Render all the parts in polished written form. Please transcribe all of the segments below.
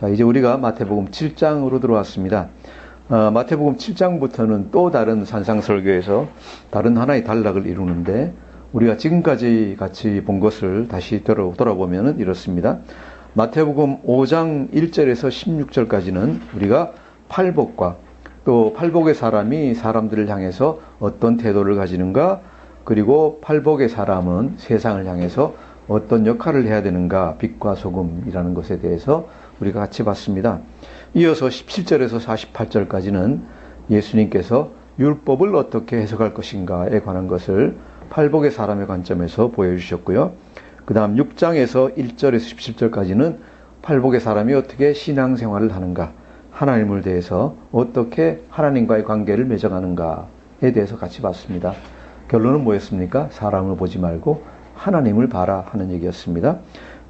자, 이제 우리가 마태복음 7장으로 들어왔습니다. 마태복음 7장부터는 또 다른 산상설교에서 다른 하나의 단락을 이루는데, 우리가 지금까지 같이 본 것을 다시 돌아보면 이렇습니다. 마태복음 5장 1절에서 16절까지는 우리가 팔복과 또 팔복의 사람이 사람들을 향해서 어떤 태도를 가지는가, 그리고 팔복의 사람은 세상을 향해서 어떤 역할을 해야 되는가, 빛과 소금이라는 것에 대해서 우리가 같이 봤습니다. 이어서 17절에서 48절까지는 예수님께서 율법을 어떻게 해석할 것인가에 관한 것을 팔복의 사람의 관점에서 보여주셨고요. 그 다음 6장에서 1절에서 17절까지는 팔복의 사람이 어떻게 신앙생활을 하는가, 하나님을 대해서 어떻게 하나님과의 관계를 맺어가는가에 대해서 같이 봤습니다. 결론은 뭐였습니까? 사람을 보지 말고 하나님을 봐라 하는 얘기였습니다.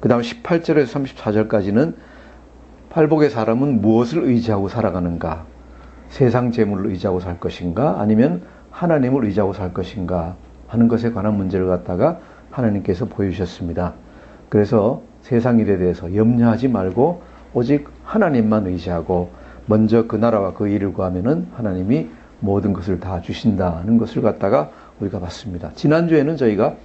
그 다음 18절에서 34절까지는 팔복의 사람은 무엇을 의지하고 살아가는가, 세상 재물을 의지하고 살 것인가, 아니면 하나님을 의지하고 살 것인가 하는 것에 관한 문제를 갖다가 하나님께서 보여주셨습니다. 그래서 세상 일에 대해서 염려하지 말고 오직 하나님만 의지하고 먼저 그 나라와 그 일을 구하면은 하나님이 모든 것을 다 주신다는 것을 갖다가 우리가 봤습니다. 지난주에는 저희가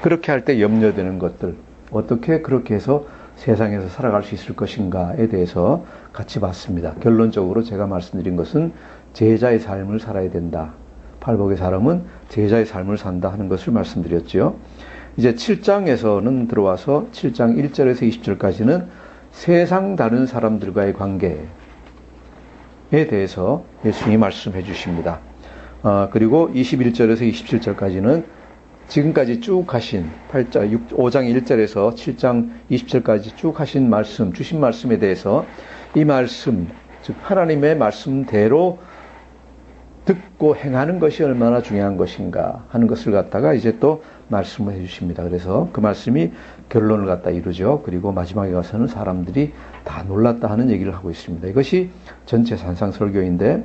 그렇게 할 때 염려되는 것들, 어떻게 그렇게 해서 세상에서 살아갈 수 있을 것인가에 대해서 같이 봤습니다. 결론적으로 제가 말씀드린 것은 제자의 삶을 살아야 된다. 팔복의 사람은 제자의 삶을 산다 하는 것을 말씀드렸죠. 이제 7장에서는 들어와서 7장 1절에서 20절까지는 세상 다른 사람들과의 관계에 대해서 예수님이 말씀해 주십니다. 그리고 21절에서 27절까지는 지금까지 쭉 하신 5장 1절에서 7장 20절까지 쭉 하신 말씀, 주신 말씀에 대해서 이 말씀, 즉 하나님의 말씀대로 듣고 행하는 것이 얼마나 중요한 것인가 하는 것을 갖다가 이제 또 말씀을 해주십니다. 그래서 그 말씀이 결론을 갖다 이루죠. 그리고 마지막에 가서는 사람들이 다 놀랐다 하는 얘기를 하고 있습니다. 이것이 전체 산상설교인데,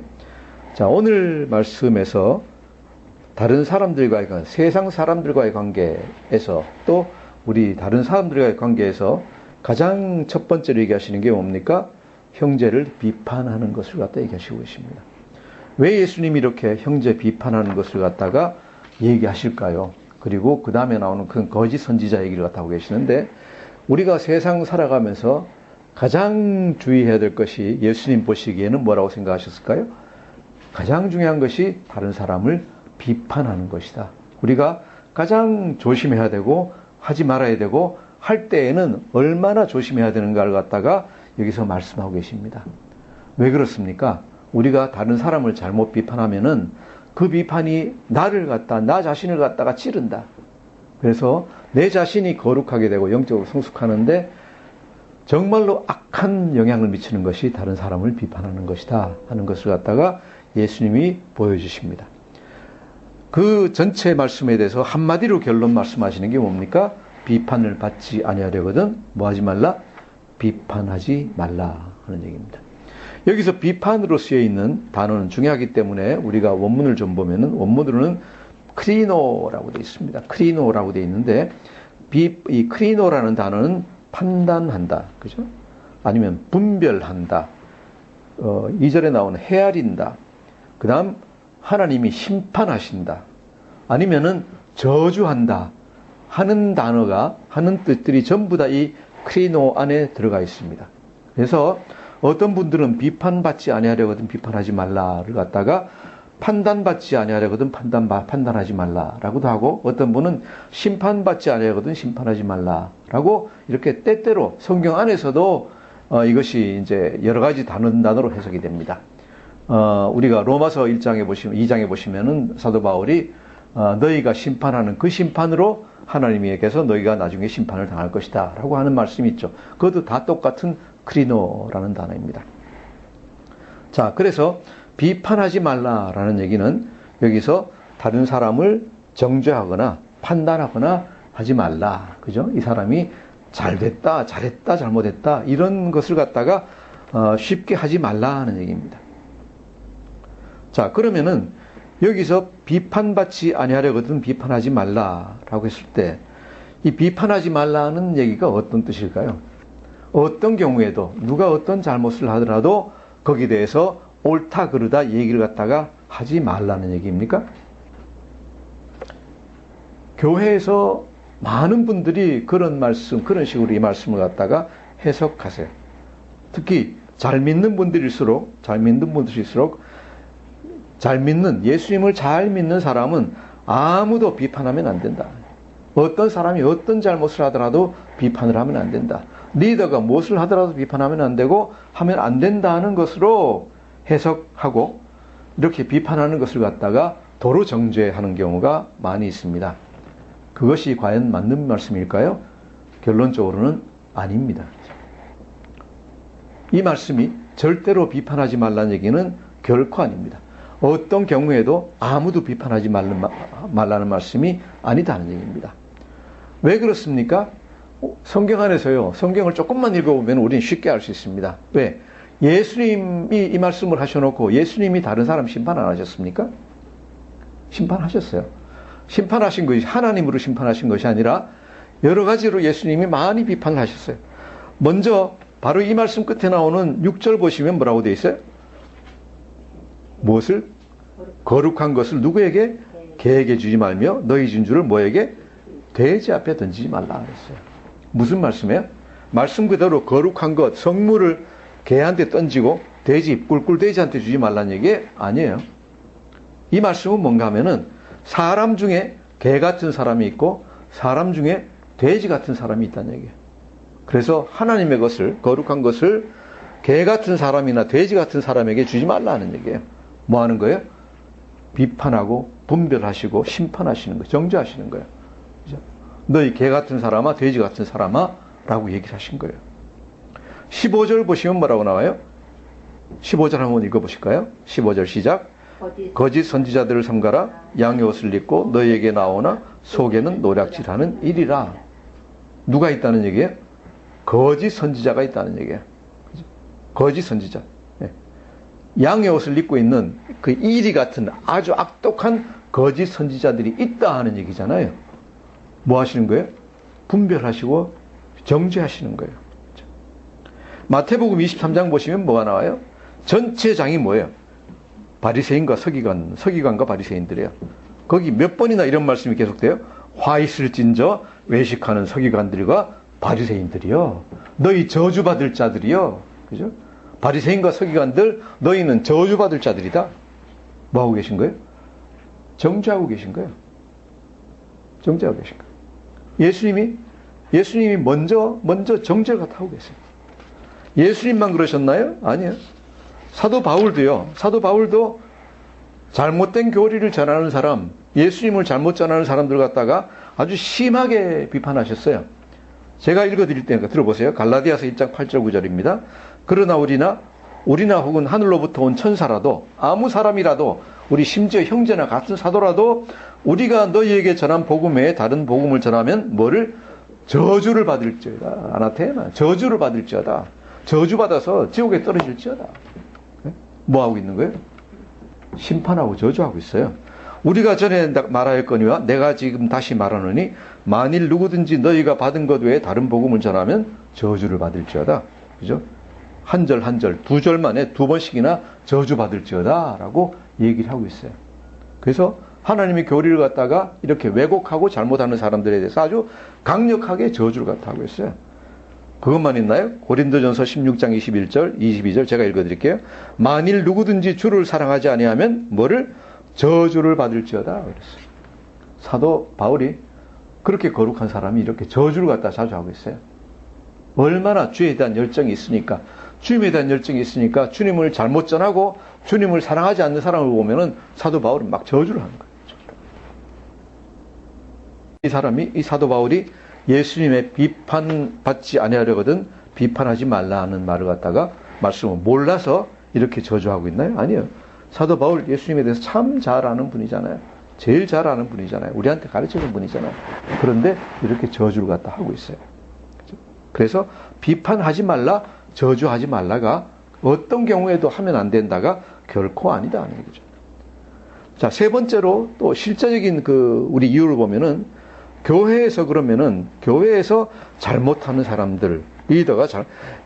자, 오늘 말씀에서 다른 사람들과의 관계, 세상 사람들과의 관계에서 또 우리 다른 사람들과의 관계에서 가장 첫 번째로 얘기하시는 게 뭡니까? 형제를 비판하는 것을 갖다 얘기하시고 있습니다. 왜 예수님이 이렇게 형제 비판하는 것을 갖다가 얘기하실까요? 그리고 그 다음에 나오는 그 거짓 선지자 얘기를 갖다 하고 계시는데, 우리가 세상 살아가면서 가장 주의해야 될 것이 예수님 보시기에는 뭐라고 생각하셨을까요? 가장 중요한 것이 다른 사람을 비판하는 것이다. 우리가 가장 조심해야 되고 하지 말아야 되고 할 때에는 얼마나 조심해야 되는가를 갖다가 여기서 말씀하고 계십니다. 왜 그렇습니까? 우리가 다른 사람을 잘못 비판하면은 그 비판이 나 자신을 갖다가 찌른다. 그래서 내 자신이 거룩하게 되고 영적으로 성숙하는데 정말로 악한 영향을 미치는 것이 다른 사람을 비판하는 것이다 하는 것을 갖다가 예수님이 보여주십니다. 그 전체 말씀에 대해서 한마디로 결론 말씀하시는 게 뭡니까? 비판을 받지 아니하려거든 뭐 하지 말라? 비판하지 말라 하는 얘기입니다. 여기서 비판으로 쓰여 있는 단어는 중요하기 때문에 우리가 원문을 좀 보면은 원문으로는 크리노라고 되어 있습니다. 크리노라고 되어 있는데 이 크리노라는 단어는 판단한다, 그죠? 아니면 분별한다. 2절에 나오는 헤아린다. 그 다음 하나님이 심판하신다. 아니면은 저주한다 하는 단어가, 하는 뜻들이 전부 다 이 크리노 안에 들어가 있습니다. 그래서 어떤 분들은 비판받지 아니하려거든 비판하지 말라를 갖다가 판단받지 아니하려거든 판단하지 말라라고도 하고, 어떤 분은 심판받지 아니하려거든 심판하지 말라라고 이렇게 때때로 성경 안에서도 이것이 이제 여러 가지 단어로 해석이 됩니다. 우리가 로마서 2장에 보시면은 사도 바울이 너희가 심판하는 그 심판으로 하나님에게서 너희가 나중에 심판을 당할 것이다 라고 하는 말씀이 있죠. 그것도 다 똑같은 크리노라는 단어입니다. 자, 그래서 비판하지 말라라는 얘기는 여기서 다른 사람을 정죄하거나 판단하거나 하지 말라. 그죠? 이 사람이 잘됐다, 잘했다, 잘못했다 이런 것을 갖다가 쉽게 하지 말라는 얘기입니다. 자, 그러면은 여기서 비판받지 아니하려거든 비판하지 말라라고 했을 때 이 비판하지 말라는 얘기가 어떤 뜻일까요? 어떤 경우에도 누가 어떤 잘못을 하더라도 거기에 대해서 옳다 그르다 얘기를 갖다가 하지 말라는 얘기입니까? 교회에서 많은 분들이 그런 식으로 이 말씀을 갖다가 해석하세요. 특히 잘 믿는 분들일수록 예수님을 잘 믿는 사람은 아무도 비판하면 안 된다. 어떤 사람이 어떤 잘못을 하더라도 비판을 하면 안 된다. 리더가 무엇을 하더라도 비판하면 안 되고 하면 안 된다는 것으로 해석하고 이렇게 비판하는 것을 갖다가 도로 정죄하는 경우가 많이 있습니다. 그것이 과연 맞는 말씀일까요? 결론적으로는 아닙니다. 이 말씀이 절대로 비판하지 말라는 얘기는 결코 아닙니다. 어떤 경우에도 아무도 비판하지 말라는 말씀이 아니다는 얘기입니다. 왜 그렇습니까? 성경 안에서요. 성경을 조금만 읽어보면 우리는 쉽게 알 수 있습니다. 왜? 예수님이 이 말씀을 하셔놓고 예수님이 다른 사람 심판 안 하셨습니까? 심판하셨어요. 심판하신 것이 하나님으로 심판하신 것이 아니라 여러 가지로 예수님이 많이 비판을 하셨어요. 먼저 바로 이 말씀 끝에 나오는 6절 보시면 뭐라고 되어 있어요? 무엇을? 거룩한 것을 누구에게? 개에게 주지 말며 너희 진주를 뭐에게? 돼지 앞에 던지지 말라 그랬어요. 무슨 말씀이에요? 말씀 그대로 거룩한 것, 성물을 개한테 던지고 꿀꿀 돼지한테 주지 말라는 얘기 아니에요. 이 말씀은 뭔가 하면은 사람 중에 개 같은 사람이 있고 사람 중에 돼지 같은 사람이 있다는 얘기예요. 그래서 하나님의 것을, 거룩한 것을 개 같은 사람이나 돼지 같은 사람에게 주지 말라는 얘기예요. 뭐 하는 거예요? 비판하고 분별하시고 심판하시는 거예요. 정죄하시는 거예요. 그죠? 너희 개 같은 사람아, 돼지 같은 사람아 라고 얘기를 하신 거예요. 15절 보시면 뭐라고 나와요? 15절 한번 읽어보실까요? 15절 시작. 거짓 선지자들을 삼가라. 양의 옷을 입고 너희에게 나오나 속에는 노략질하는 일이라. 누가 있다는 얘기예요? 거짓 선지자가 있다는 얘기예요. 그죠? 거짓 선지자. 네. 양의 옷을 입고 있는 그 이리 같은 아주 악독한 거짓 선지자들이 있다 하는 얘기잖아요. 뭐 하시는 거예요? 분별하시고 정죄하시는 거예요. 마태복음 23장 보시면 뭐가 나와요? 전체 장이 뭐예요? 바리새인과 서기관과 바리새인들이에요. 거기 몇 번이나 이런 말씀이 계속돼요? 화 있을진저 외식하는 서기관들과 바리새인들이요. 너희 저주받을 자들이요. 그죠? 바리새인과 서기관들, 너희는 저주받을 자들이다. 뭐 하고 계신 거예요? 정죄하고 계신 거예요. 정죄하고 계신 거예요. 예수님이 먼저 정죄를 갖다 하고 계세요. 예수님만 그러셨나요? 아니요. 사도 바울도 잘못된 교리를 전하는 사람, 예수님을 잘못 전하는 사람들 갖다가 아주 심하게 비판하셨어요. 제가 읽어드릴 테니까 들어보세요. 갈라디아서 1장 8절 9절입니다. 그러나 우리나 혹은 하늘로부터 온 천사라도 아무 사람이라도 우리 심지어 형제나 같은 사도라도 우리가 너희에게 전한 복음 외에 다른 복음을 전하면 뭐를? 저주를 받을지어다. 아나테마. 저주를 받을지어다. 저주받아서 지옥에 떨어질지어다. 뭐 하고 있는 거예요? 심판하고 저주하고 있어요. 우리가 전에 말하였거니와 내가 지금 다시 말하노니 만일 누구든지 너희가 받은 것 외에 다른 복음을 전하면 저주를 받을지어다. 그죠? 한 절 한 절, 두 절 만에 두 번씩이나 저주받을지어다 라고 얘기를 하고 있어요. 그래서 하나님의 교리를 갖다가 이렇게 왜곡하고 잘못하는 사람들에 대해서 아주 강력하게 저주를 갖다 하고 있어요. 그것만 있나요? 고린도전서 16장 21절, 22절 제가 읽어드릴게요. 만일 누구든지 주를 사랑하지 아니하면 뭐를? 저주를 받을지어다 그랬어요. 사도 바울이 그렇게 거룩한 사람이 이렇게 저주를 갖다 자주 하고 있어요. 얼마나 주에 대한 열정이 있으니까, 주님에 대한 열정이 있으니까 주님을 잘못 전하고 주님을 사랑하지 않는 사람을 보면은 사도 바울은 막 저주를 하는 거예요. 이 사도 바울이 예수님의 비판받지 아니하려거든 비판하지 말라 하는 말을 갖다가 말씀을 몰라서 이렇게 저주하고 있나요? 아니요. 사도 바울 예수님에 대해서 참 잘 아는 분이잖아요. 제일 잘 아는 분이잖아요. 우리한테 가르치는 분이잖아요. 그런데 이렇게 저주를 갖다 하고 있어요. 그래서 비판하지 말라, 저주하지 말라가 어떤 경우에도 하면 안 된다가 결코 아니다 하는 얘기죠. 자, 세 번째로 또 실제적인 우리 이유를 보면은 교회에서 그러면은 교회에서 잘못하는 사람들,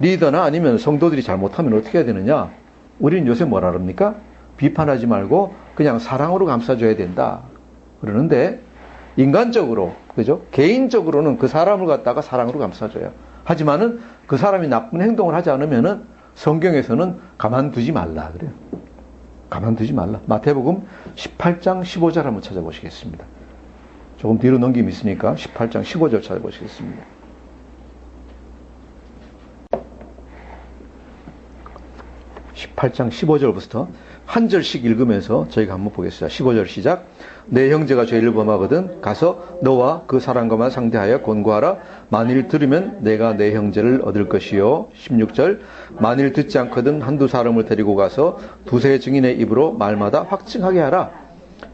리더나 아니면 성도들이 잘못하면 어떻게 해야 되느냐? 우리는 요새 뭐라 그럽니까? 비판하지 말고 그냥 사랑으로 감싸줘야 된다. 그러는데 인간적으로, 그죠? 개인적으로는 그 사람을 갖다가 사랑으로 감싸줘요. 하지만은 그 사람이 나쁜 행동을 하지 않으면은 성경에서는 가만두지 말라 그래요. 가만두지 말라. 마태복음 18장 15절 한번 찾아보시겠습니다. 조금 뒤로 넘김이 있으니까 18장 15절 찾아보시겠습니다. (18장 15절부터) 한 절씩 읽으면서 저희가 한번 보겠습니다. 15절 시작. 내 형제가 죄를 범하거든 가서 너와 그 사람과만 상대하여 권고하라. 만일 들으면 내가 내 형제를 얻을 것이요. 16절. 만일 듣지 않거든 한두 사람을 데리고 가서 두세 증인의 입으로 말마다 확증하게 하라.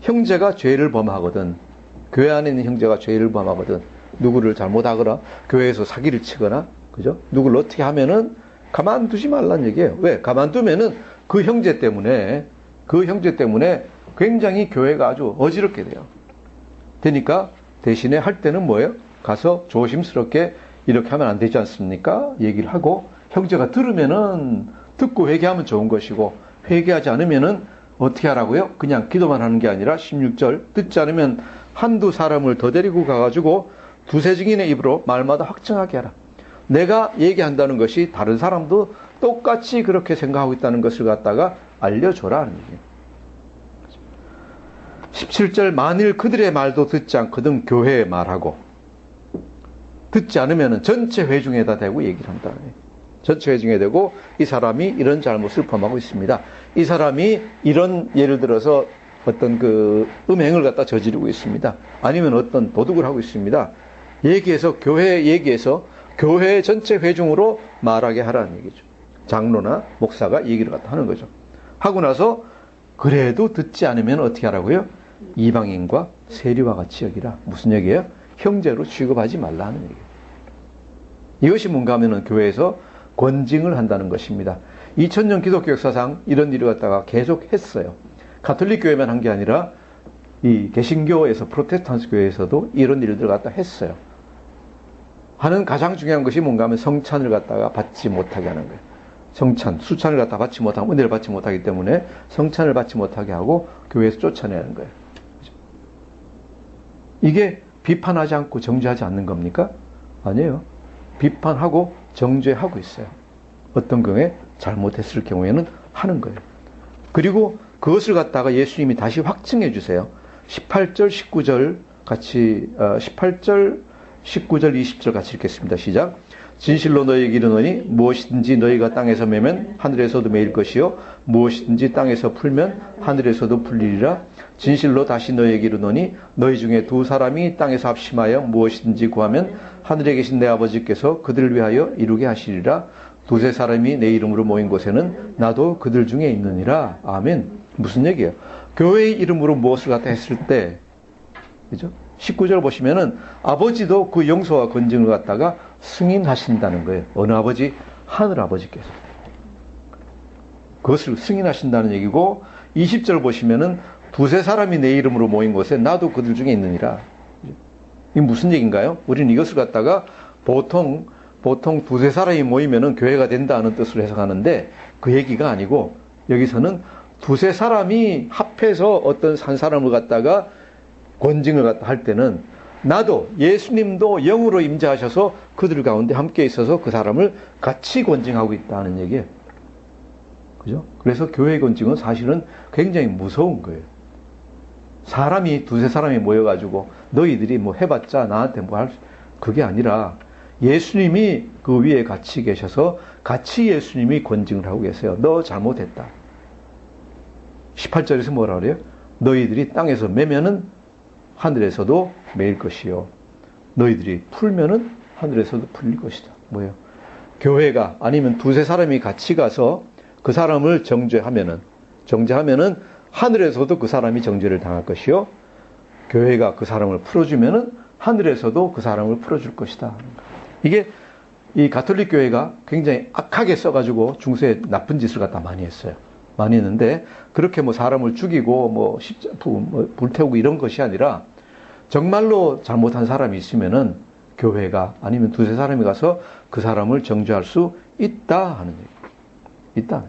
형제가 죄를 범하거든, 교회 안에 있는 형제가 죄를 범하거든, 누구를 잘못하거나 교회에서 사기를 치거나, 그죠? 누구를 어떻게 하면은 가만두지 말라는 얘기예요. 왜? 가만두면은 그 형제 때문에 굉장히 교회가 아주 어지럽게 돼요. 되니까 대신에 할 때는 뭐예요? 가서 조심스럽게 이렇게 하면 안 되지 않습니까? 얘기를 하고, 형제가 들으면은 듣고 회개하면 좋은 것이고, 회개하지 않으면은 어떻게 하라고요? 그냥 기도만 하는 게 아니라 16절, 듣지 않으면 한두 사람을 더 데리고 가가지고 두세 증인의 입으로 말마다 확증하게 하라. 내가 얘기한다는 것이 다른 사람도 똑같이 그렇게 생각하고 있다는 것을 갖다가 알려줘라는 얘기예요. 17절. 만일 그들의 말도 듣지 않거든 교회에 말하고, 듣지 않으면 전체 회중에다 대고 얘기를 한다. 전체 회중에 대고 이 사람이 이런 잘못을 범하고 있습니다. 이 사람이 이런, 예를 들어서 어떤 그 음행을 갖다 저지르고 있습니다. 아니면 어떤 도둑을 하고 있습니다. 얘기해서, 교회 전체 회중으로 말하게 하라는 얘기죠. 장로나 목사가 얘기를 갖다 하는 거죠. 하고 나서 그래도 듣지 않으면 어떻게 하라고요? 이방인과 세리와 같이 여기라. 무슨 얘기예요? 형제로 취급하지 말라는 얘기예요. 이것이 뭔가 하면은 교회에서 권징을 한다는 것입니다. 2000년 기독교 역사상 이런 일을 갖다가 계속 했어요. 가톨릭 교회만 한 게 아니라 이 개신교에서, 프로테스탄트 교회에서도 이런 일들을 갖다 했어요. 하는 가장 중요한 것이 뭔가 하면 성찬을 갖다가 받지 못하게 하는 거예요. 수찬을 갖다 받지 못하고 은혜를 받지 못하기 때문에 성찬을 받지 못하게 하고 교회에서 쫓아내는 거예요. 이게 비판하지 않고 정죄하지 않는 겁니까? 아니에요. 비판하고 정죄하고 있어요. 어떤 경우에 잘못했을 경우에는 하는 거예요. 그리고 그것을 갖다가 예수님이 다시 확증해 주세요. 18절, 19절 같이, 18절, 19절, 20절 같이 읽겠습니다. 시작. 진실로 너희에게 이르노니 무엇이든지 너희가 땅에서 매면 하늘에서도 매일 것이요 무엇이든지 땅에서 풀면 하늘에서도 풀리리라. 진실로 다시 너희에게 이르노니 너희 중에 두 사람이 땅에서 합심하여 무엇이든지 구하면 하늘에 계신 내 아버지께서 그들을 위하여 이루게 하시리라. 두세 사람이 내 이름으로 모인 곳에는 나도 그들 중에 있느니라. 아멘. 무슨 얘기예요? 교회의 이름으로 무엇을 갖다 했을 때, 그죠? 19절 보시면은 아버지도 그 용서와 건증을 갖다가 승인하신다는 거예요. 어느 아버지? 하늘 아버지께서. 그것을 승인하신다는 얘기고, 20절 보시면은 두세 사람이 내 이름으로 모인 곳에 나도 그들 중에 있느니라. 이게 무슨 얘기인가요? 우리는 이것을 갖다가 보통 두세 사람이 모이면은 교회가 된다는 뜻으로 해석하는데 그 얘기가 아니고, 여기서는 두세 사람이 합해서 어떤 한 사람을 갖다가 권징을 갖다 할 때는 나도, 예수님도 영으로 임재하셔서 그들 가운데 함께 있어서 그 사람을 같이 권징하고 있다는 얘기예요. 그죠? 그래서 교회 권징은 사실은 굉장히 무서운 거예요. 사람이, 두세 사람이 모여가지고 너희들이 뭐 해봤자 나한테 뭐 할, 그게 아니라 예수님이 그 위에 같이 계셔서 같이 예수님이 권징을 하고 계세요. 너 잘못했다. 18절에서 뭐라 그래요? 너희들이 땅에서 매면은 하늘에서도 매일 것이요 너희들이 풀면은 하늘에서도 풀릴 것이다. 뭐예요? 교회가 아니면 두세 사람이 같이 가서 그 사람을 정죄하면은 하늘에서도 그 사람이 정죄를 당할 것이요 교회가 그 사람을 풀어주면은 하늘에서도 그 사람을 풀어줄 것이다. 이게 이 가톨릭 교회가 굉장히 악하게 써가지고 중세에 나쁜 짓을 갖다 많이 했어요. 많이 했는데 그렇게 뭐 사람을 죽이고 뭐 불태우고 이런 것이 아니라 정말로 잘못한 사람이 있으면은 교회가 아니면 두세 사람이 가서 그 사람을 정죄할 수 있다 하는 얘기. 있다.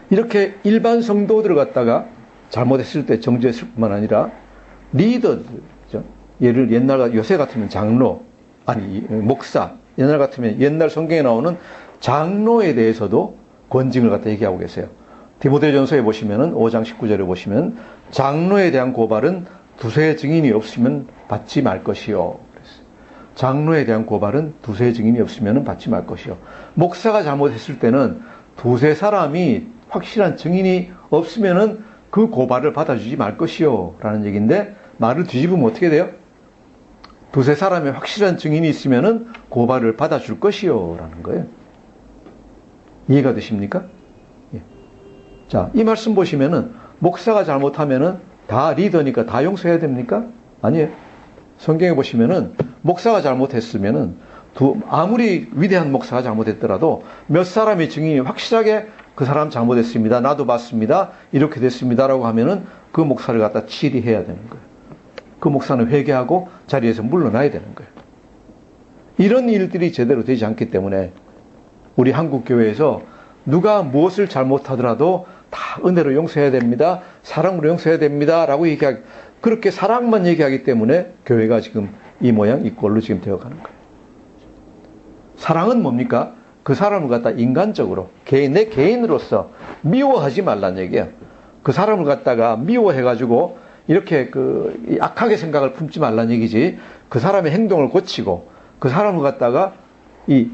이렇게 일반 성도들을 갖다가 잘못했을 때 정죄했을 뿐만 아니라 리더들, 예를 옛날 요새 같으면 장로, 아니 목사, 옛날 같으면 옛날 성경에 나오는 장로에 대해서도 권징을 갖다 얘기하고 계세요. 디모데전서에 보시면은 5장 19절에 보시면 장로에 대한 고발은 두세 증인이 없으면 받지 말 것이요. 장로에 대한 고발은 두세 증인이 없으면 받지 말 것이요. 목사가 잘못했을 때는 두세 사람이 확실한 증인이 없으면은 그 고발을 받아주지 말 것이요. 라는 얘기인데 말을 뒤집으면 어떻게 돼요? 두세 사람의 확실한 증인이 있으면은 고발을 받아줄 것이요. 라는 거예요. 이해가 되십니까? 예. 자, 이 말씀 보시면은 목사가 잘못하면은 다 리더니까 다 용서해야 됩니까? 아니에요. 성경에 보시면은 목사가 잘못했으면은 아무리 위대한 목사가 잘못했더라도 몇 사람의 증인이 확실하게 그 사람 잘못했습니다. 나도 봤습니다. 이렇게 됐습니다라고 하면은 그 목사를 갖다 치리해야 되는 거예요. 그 목사는 회개하고 자리에서 물러나야 되는 거예요. 이런 일들이 제대로 되지 않기 때문에 우리 한국 교회에서 누가 무엇을 잘못하더라도 다 은혜로 용서해야 됩니다. 사랑으로 용서해야 됩니다. 라고 그렇게 사랑만 얘기하기 때문에 교회가 지금 이 모양 이 꼴로 지금 되어가는 거예요. 사랑은 뭡니까? 그 사람을 갖다 인간적으로 내 개인으로서 미워하지 말란 얘기예요. 그 사람을 갖다가 미워해가지고 이렇게 악하게 생각을 품지 말란 얘기지. 그 사람의 행동을 고치고 그 사람을 갖다가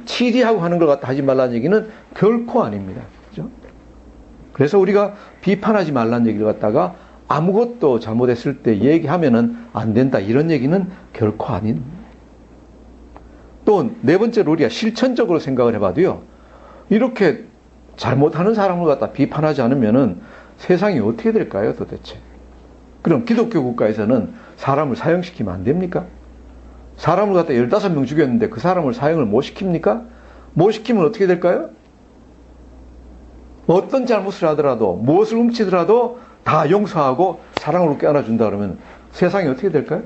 치리하고 하는 걸 갖다 하지 말란 얘기는 결코 아닙니다. 그죠? 그래서 우리가 비판하지 말란 얘기를 갖다가 아무것도 잘못했을 때 얘기하면은 안 된다. 이런 얘기는 결코 아닌. 또 네 번째로 우리가 실천적으로 생각을 해봐도요. 이렇게 잘못하는 사람을 갖다 비판하지 않으면은 세상이 어떻게 될까요, 도대체? 그럼 기독교 국가에서는 사람을 사형시키면 안 됩니까? 사람을 갖다 15명 죽였는데 그 사람을 사형을 못 시킵니까? 못 시키면 어떻게 될까요? 어떤 잘못을 하더라도 무엇을 훔치더라도 다 용서하고 사랑으로 껴안아준다 그러면 세상이 어떻게 될까요?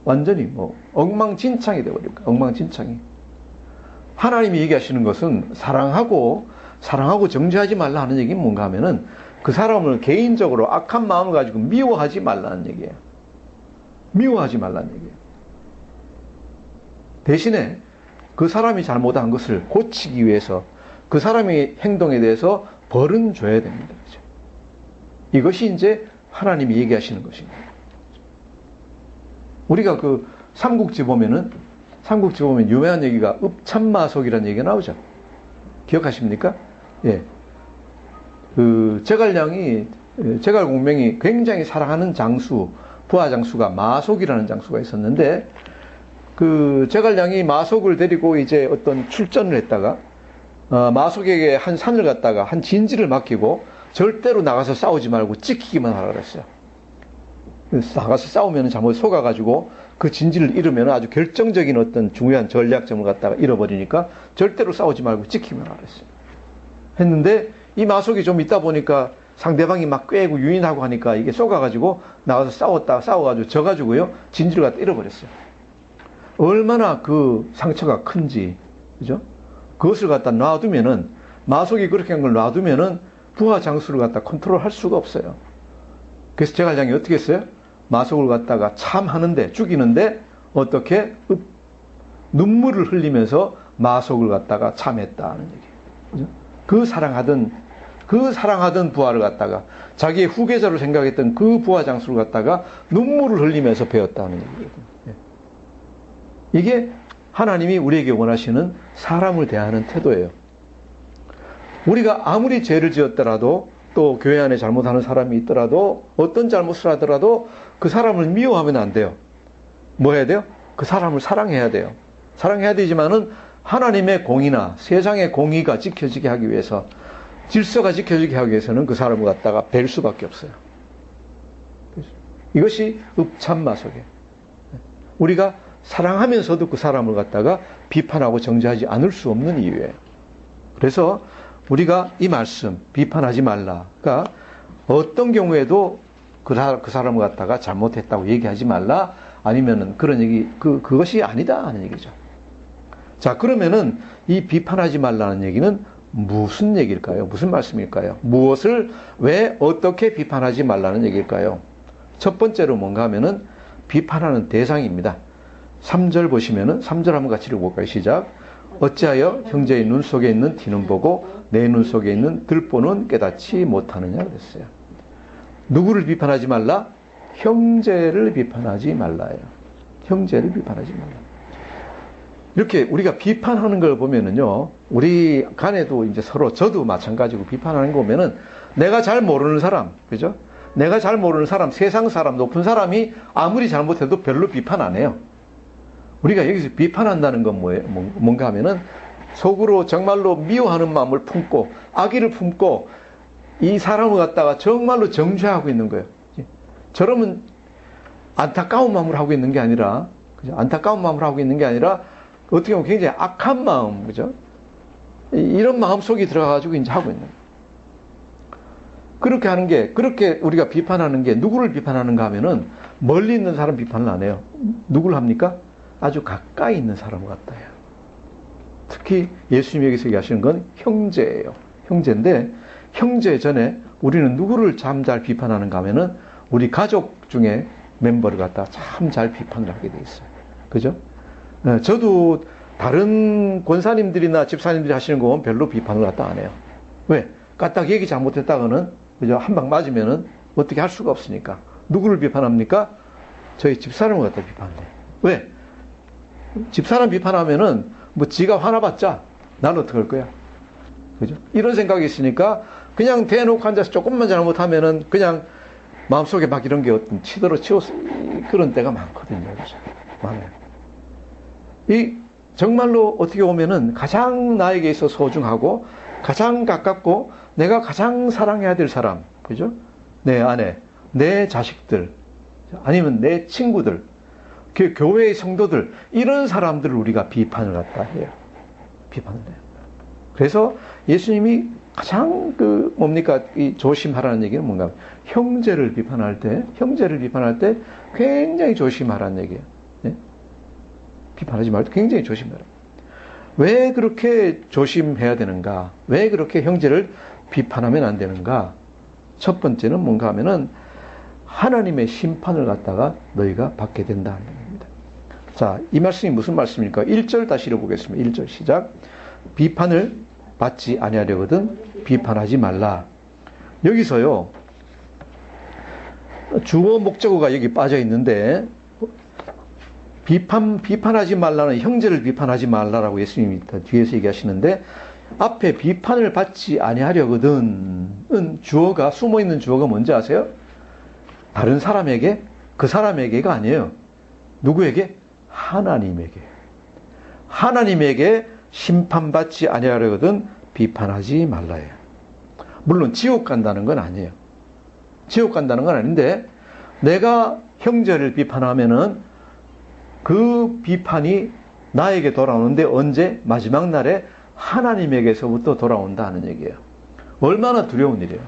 완전히 엉망진창이 되어버릴까? 엉망진창이. 하나님이 얘기하시는 것은 사랑하고 정죄하지 말라 하는 얘기는 뭔가 하면은 그 사람을 개인적으로 악한 마음을 가지고 미워하지 말라는 얘기예요. 미워하지 말라는 얘기예요. 대신에 그 사람이 잘못한 것을 고치기 위해서 그 사람의 행동에 대해서 벌은 줘야 됩니다. 그렇죠? 이것이 이제 하나님이 얘기하시는 것입니다. 우리가 삼국지 보면 유명한 얘기가 읍참마속이라는 얘기가 나오죠. 기억하십니까? 예. 제갈공명이 굉장히 사랑하는 장수, 부하 장수가 마속이라는 장수가 있었는데, 제갈량이 마속을 데리고 이제 어떤 출전을 했다가, 마속에게 한 산을 갖다가 한 진지를 맡기고 절대로 나가서 싸우지 말고 지키기만 하라 그랬어요. 나가서 싸우면 잘못 속아가지고 그 진지를 잃으면 아주 결정적인 어떤 중요한 전략점을 갖다가 잃어버리니까 절대로 싸우지 말고 지키기만 하라 그랬어요. 했는데 이 마속이 좀 있다 보니까 상대방이 막 꾀고 유인하고 하니까 이게 속아가지고 나가서 싸워가지고 져가지고요 진지를 갖다 잃어버렸어요. 얼마나 그 상처가 큰지, 그죠? 그것을 갖다 놔두면은, 마속이 그렇게 한 걸 놔두면은 부하 장수를 갖다 컨트롤 할 수가 없어요. 그래서 제갈량이 어떻게 했어요? 마속을 갖다가 참하는데, 죽이는데, 어떻게? 눈물을 흘리면서 마속을 갖다가 참했다는 얘기예요. 그죠? 그 사랑하던 부하를 갖다가, 자기의 후계자로 생각했던 그 부하 장수를 갖다가 눈물을 흘리면서 배웠다는 얘기거든요. 이게 하나님이 우리에게 원하시는 사람을 대하는 태도예요. 우리가 아무리 죄를 지었더라도 또 교회 안에 잘못하는 사람이 있더라도 어떤 잘못을 하더라도 그 사람을 미워하면 안 돼요. 뭐 해야 돼요? 그 사람을 사랑해야 돼요. 사랑해야 되지만은 하나님의 공의나 세상의 공의가 지켜지게 하기 위해서, 질서가 지켜지게 하기 위해서는 그 사람을 갖다가 뵐 수밖에 없어요. 이것이 읍참마속이에요. 우리가 사랑하면서도 그 사람을 갖다가 비판하고 정죄하지 않을 수 없는 이유예요. 그래서 우리가 이 말씀, 비판하지 말라가 어떤 경우에도 그 사람을 갖다가 잘못했다고 얘기하지 말라. 아니면은 그런 얘기, 그것이 아니다 하는 얘기죠. 자, 그러면은 이 비판하지 말라는 얘기는 무슨 얘기일까요? 무슨 말씀일까요? 무엇을 왜 어떻게 비판하지 말라는 얘기일까요? 첫 번째로 뭔가 하면은 비판하는 대상입니다. 3절 보시면은 3절 한번 같이 읽어볼까요? 시작. 어찌하여 형제의 눈 속에 있는 티는 보고 내 눈 속에 있는 들보는 깨닫지 못하느냐 그랬어요. 누구를 비판하지 말라? 형제를 비판하지 말라요. 형제를 비판하지 말라. 이렇게 우리가 비판하는 걸 보면은요, 우리 간에도 이제 서로, 저도 마찬가지고 비판하는 거 보면은 내가 잘 모르는 사람, 그죠? 내가 잘 모르는 사람, 세상 사람, 높은 사람이 아무리 잘못해도 별로 비판 안 해요. 우리가 여기서 비판한다는 건 뭐예요? 뭔가 하면은 속으로 정말로 미워하는 마음을 품고, 악의를 품고, 이 사람을 갖다가 정말로 정죄하고 있는 거예요. 저러면 안타까운 마음을 하고 있는 게 아니라, 그죠? 안타까운 마음을 하고 있는 게 아니라, 어떻게 보면 굉장히 악한 마음, 그죠? 이런 마음 속에 들어가가지고 이제 하고 있는 거예요. 그렇게 하는 게, 그렇게 우리가 비판하는 게 누구를 비판하는가 하면은 멀리 있는 사람 비판을 안 해요. 누구를 합니까? 아주 가까이 있는 사람을 갖다요. 특히 예수님이 여기서 얘기하시는 건 형제예요. 형제인데, 형제 전에 우리는 누구를 참 잘 비판하는가 하면은 우리 가족 중에 멤버를 갖다 참 잘 비판을 하게 돼 있어요. 그죠? 저도 다른 권사님들이나 집사님들이 하시는 거 보면 별로 비판을 갖다 안 해요. 왜? 까딱 얘기 잘못했다가는, 그죠? 한 방 맞으면은 어떻게 할 수가 없으니까. 누구를 비판합니까? 저희 집사람을 갖다 비판해요. 왜? 집사람 비판하면은 뭐 지가 화나봤자 난 어떡할 거야? 그죠? 이런 생각이 있으니까 그냥 대놓고 앉아서 조금만 잘못하면은 그냥 마음속에 막 이런 게 어떤 치도로 치워서 그런 때가 많거든요. 그죠? 많아요. 이 정말로 어떻게 보면은 가장 나에게 있어 소중하고 가장 가깝고 내가 가장 사랑해야 될 사람, 그죠? 내 아내, 내 자식들, 아니면 내 친구들, 그 교회의 성도들, 이런 사람들을 우리가 비판을 갖다 해요. 비판을 해요. 그래서 예수님이 가장 이 조심하라는 얘기는 뭔가, 형제를 비판할 때 굉장히 조심하라는 얘기예요. 네? 비판하지 말고 굉장히 조심해라. 왜 그렇게 조심해야 되는가? 왜 그렇게 형제를 비판하면 안 되는가? 첫 번째는 뭔가 하면은 하나님의 심판을 갖다가 너희가 받게 된다는 얘기입니다. 자, 이 말씀이 무슨 말씀입니까? 1절 다시 읽어보겠습니다. 1절 시작. 비판을 받지 아니하려거든 비판하지 말라. 여기서요, 주어 목적어가 여기 빠져 있는데, 비판하지 말라는, 형제를 비판하지 말라라고 예수님이 뒤에서 얘기하시는데, 앞에 비판을 받지 아니하려거든 주어가, 숨어있는 주어가 뭔지 아세요? 다른 사람에게, 그 사람에게가 아니에요. 누구에게? 하나님에게. 하나님에게 심판받지 아니하려거든 비판하지 말라예요. 물론 지옥 간다는 건 아니에요. 지옥 간다는 건 아닌데, 내가 형제를 비판하면은 그 비판이 나에게 돌아오는데 언제? 마지막 날에 하나님에게서부터 돌아온다 하는 얘기예요. 얼마나 두려운 일이에요.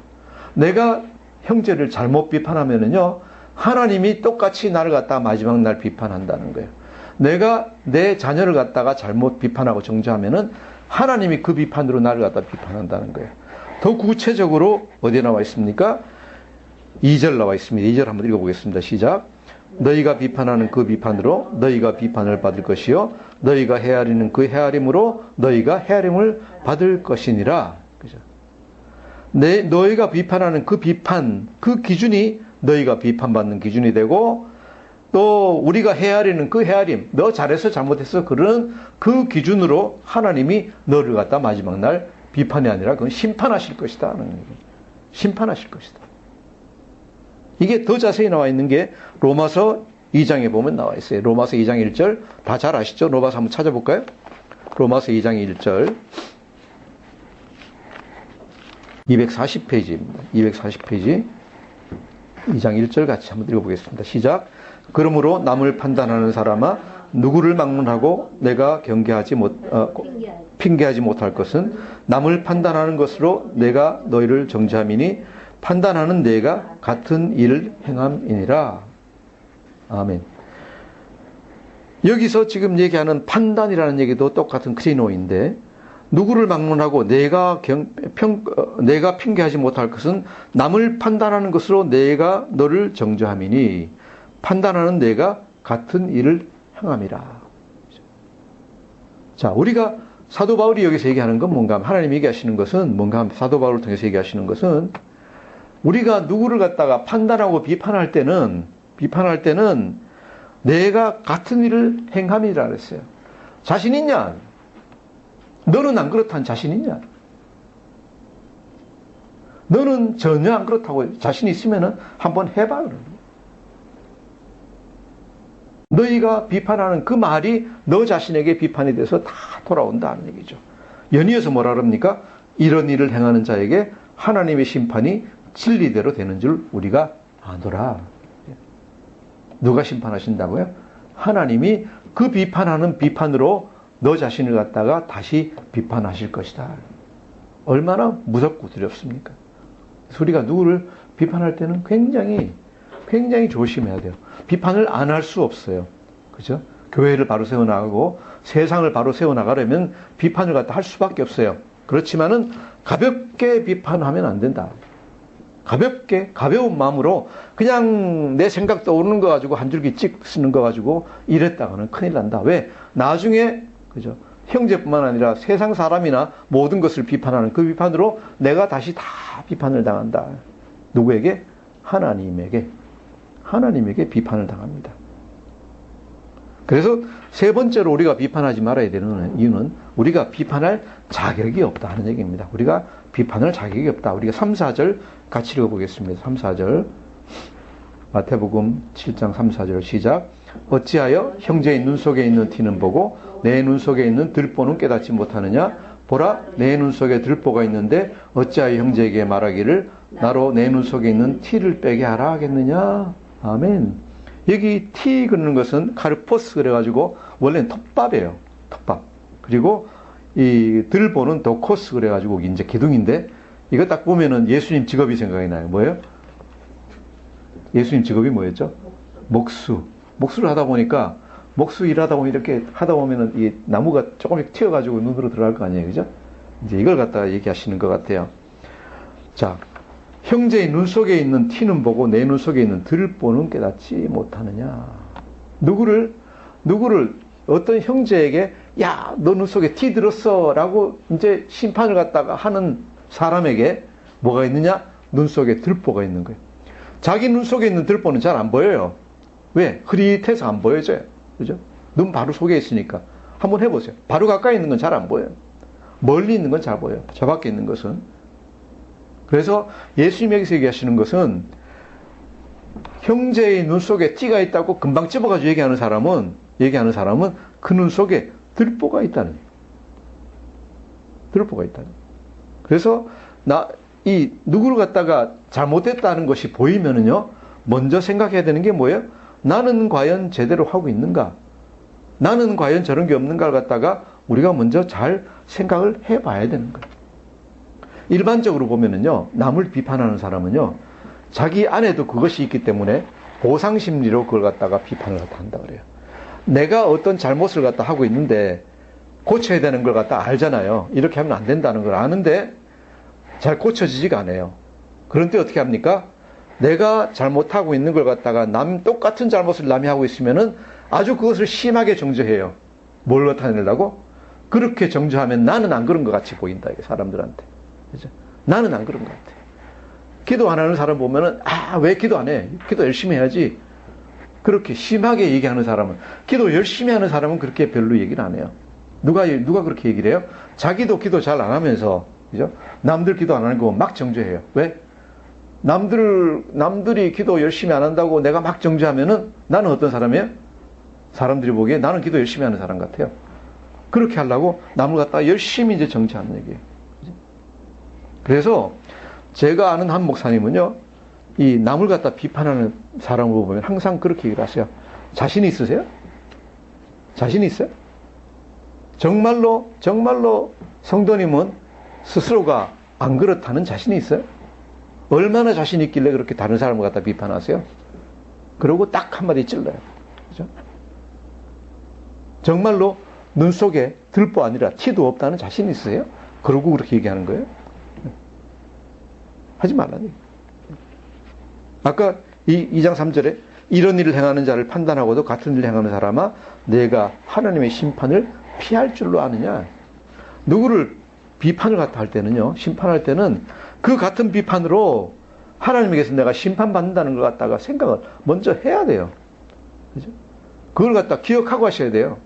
내가 형제를 잘못 비판하면은요, 하나님이 똑같이 나를 갖다가 마지막 날 비판한다는 거예요. 내가 내 자녀를 갖다가 잘못 비판하고 정죄하면은 하나님이 그 비판으로 나를 갖다가 비판한다는 거예요. 더 구체적으로 어디에 나와 있습니까? 2절 나와 있습니다. 2절 한번 읽어보겠습니다. 시작. 너희가 비판하는 그 비판으로 너희가 비판을 받을 것이요 너희가 헤아리는 그 헤아림으로 너희가 헤아림을 받을 것이니라. 그죠? 너희가 비판하는 그 비판, 그 기준이 너희가 비판받는 기준이 되고, 또 우리가 헤아리는 그 헤아림, 너 잘해서 잘못해서 그런 그 기준으로 하나님이 너를 갖다 마지막 날 비판이 아니라 그건 심판하실 것이다 하는 얘기예요. 심판하실 것이다. 이게 더 자세히 나와 있는 게 로마서 2장에 보면 나와 있어요. 로마서 2장 1절 다 잘 아시죠? 로마서 한번 찾아볼까요? 로마서 2장 1절 240페이지입니다. 240페이지 2장 1절 같이 한번 읽어보겠습니다. 시작. 그러므로 남을 판단하는 사람아 누구를 막론하고 내가 핑계하지 못할 것은 남을 판단하는 것으로 내가 너희를 정죄함이니 판단하는 내가 같은 일을 행함이니라. 아멘. 여기서 지금 얘기하는 판단이라는 얘기도 똑같은 크리노인데, 누구를 막론하고 내가 핑계하지 못할 것은 남을 판단하는 것으로 내가 너를 정죄함이니 판단하는 내가 같은 일을 행함이라. 자, 우리가 사도 바울이 여기서 얘기하는 건 뭔가 하면, 하나님이 얘기하시는 것은 뭔가 하면, 사도 바울을 통해서 얘기하시는 것은 우리가 누구를 갖다가 판단하고 비판할 때는 내가 같은 일을 행함이라 그랬어요. 자신 있냐? 너는 안 그렇다는 자신 있냐? 너는 전혀 안 그렇다고 자신 있으면 한번 해봐. 너희가 비판하는 그 말이 너 자신에게 비판이 돼서 다 돌아온다는 얘기죠. 연이어서 뭐라 그럽니까? 이런 일을 행하는 자에게 하나님의 심판이 진리대로 되는 줄 우리가 아노라. 누가 심판하신다고요? 하나님이 그 비판하는 비판으로 너 자신을 갖다가 다시 비판하실 것이다. 얼마나 무섭고 두렵습니까? 그래서 우리가 누구를 비판할 때는 굉장히 조심해야 돼요. 비판을 안 할 수 없어요. 그죠? 교회를 바로 세워나가고 세상을 바로 세워나가려면 비판을 갖다 할 수밖에 없어요. 그렇지만은 가볍게 비판하면 안 된다. 가벼운 마음으로 그냥 내 생각 떠오르는 거 가지고 한 줄기 찍 쓰는 거 가지고 이랬다가는 큰일 난다. 왜? 나중에, 그죠? 형제뿐만 아니라 세상 사람이나 모든 것을 비판하는 그 비판으로 내가 다시 다 비판을 당한다. 누구에게? 하나님에게 비판을 당합니다. 그래서 세 번째로 우리가 비판하지 말아야 되는 이유는 우리가 비판할 자격이 없다 하는 얘기입니다. 우리가 비판할 자격이 없다. 우리가 3, 4절 같이 읽어보겠습니다. 3, 4절 마태복음 7장 3, 4절 시작. 어찌하여 형제의 눈 속에 있는 티는 보고 내 눈 속에 있는 들보는 깨닫지 못하느냐? 보라, 내 눈 속에 들보가 있는데 어찌하여 형제에게 말하기를 나로 내 눈 속에 있는 티를 빼게 하라 하겠느냐? 아멘. 여기 티 그리는 것은 카르포스 그래가지고 원래는 톱밥이에요. 톱밥. 그리고 이 들보는 도코스 그래가지고 이제 기둥인데 이거 딱 보면은 예수님 직업이 생각이 나요. 뭐예요? 예수님 직업이 뭐였죠? 목수. 목수를 하다 보니까 목수 일하다 보면 이렇게 하다 보면은 이 나무가 조금씩 튀어가지고 눈으로 들어갈 거 아니에요. 그죠? 이제 이걸 갖다가 얘기하시는 것 같아요. 자. 형제의 눈 속에 있는 티는 보고 내 눈 속에 있는 들보는 깨닫지 못하느냐. 누구를 어떤 형제에게 야, 너 눈 속에 티 들었어 라고 이제 심판을 갖다가 하는 사람에게 뭐가 있느냐? 눈 속에 들보가 있는 거예요. 자기 눈 속에 있는 들보는 잘 안 보여요. 왜? 흐릿해서 안 보여져요. 그죠? 눈 바로 속에 있으니까. 한번 해보세요. 바로 가까이 있는 건 잘 안 보여요. 멀리 있는 건 잘 보여요. 저 밖에 있는 것은. 그래서 예수님 여기서 얘기하시는 것은 형제의 눈 속에 띠가 있다고 금방 집어가지고 얘기하는 사람은 그 눈 속에 들보가 있다는 거예요. 들보가 있다는 거예요. 그래서 이 누구를 갖다가 잘못됐다는 것이 보이면은요, 먼저 생각해야 되는 게 뭐예요? 나는 과연 제대로 하고 있는가? 나는 과연 저런 게 없는가를 갖다가 우리가 먼저 잘 생각을 해봐야 되는 거예요. 일반적으로 보면은요, 남을 비판하는 사람은요, 자기 안에도 그것이 있기 때문에 보상심리로 그걸 갖다가 비판을 갖다 한다 그래요. 내가 어떤 잘못을 갖다 하고 있는데 고쳐야 되는 걸 갖다 알잖아요. 이렇게 하면 안 된다는 걸 아는데 잘 고쳐지지가 않아요. 그런 때 어떻게 합니까? 내가 잘못하고 있는 걸 갖다가 똑같은 잘못을 남이 하고 있으면은 아주 그것을 심하게 정죄해요. 뭘 나타내려고? 그렇게 정죄하면 나는 안 그런 것 같이 보인다, 이게 사람들한테. 그죠? 나는 안 그런 것 같아. 기도 안 하는 사람 보면은, 왜 기도 안 해? 기도 열심히 해야지. 그렇게 심하게 얘기하는 사람은, 기도 열심히 하는 사람은 그렇게 별로 얘기를 안 해요. 누가 그렇게 얘기를 해요? 자기도 기도 잘 안 하면서, 그죠? 남들 기도 안 하는 거 막 정죄해요. 왜? 남들이 기도 열심히 안 한다고 내가 막 정죄하면은 나는 어떤 사람이에요? 사람들이 보기에 나는 기도 열심히 하는 사람 같아요. 그렇게 하려고 남을 갖다가 열심히 이제 정죄하는 얘기예요. 그래서 제가 아는 한 목사님은요, 이 남을 갖다 비판하는 사람을 보면 항상 그렇게 얘기를 하세요. 자신 있으세요? 자신 있어요? 정말로 성도님은 스스로가 안 그렇다는 자신이 있어요? 얼마나 자신 있길래 그렇게 다른 사람을 갖다 비판하세요? 그러고 딱 한마디 찔러요. 그죠? 정말로 눈 속에 들보 아니라 티도 없다는 자신 있으세요? 그러고 그렇게 얘기하는 거예요? 하지 말라는 얘기예요. 아까 2장 3절에 이런 일을 행하는 자를 판단하고도 같은 일을 행하는 사람아 내가 하나님의 심판을 피할 줄로 아느냐. 누구를 비판을 갖다 할 때는요, 심판할 때는 그 같은 비판으로 하나님에게서 내가 심판받는다는 걸 갖다가 생각을 먼저 해야 돼요. 그죠? 그걸 갖다 기억하고 하셔야 돼요.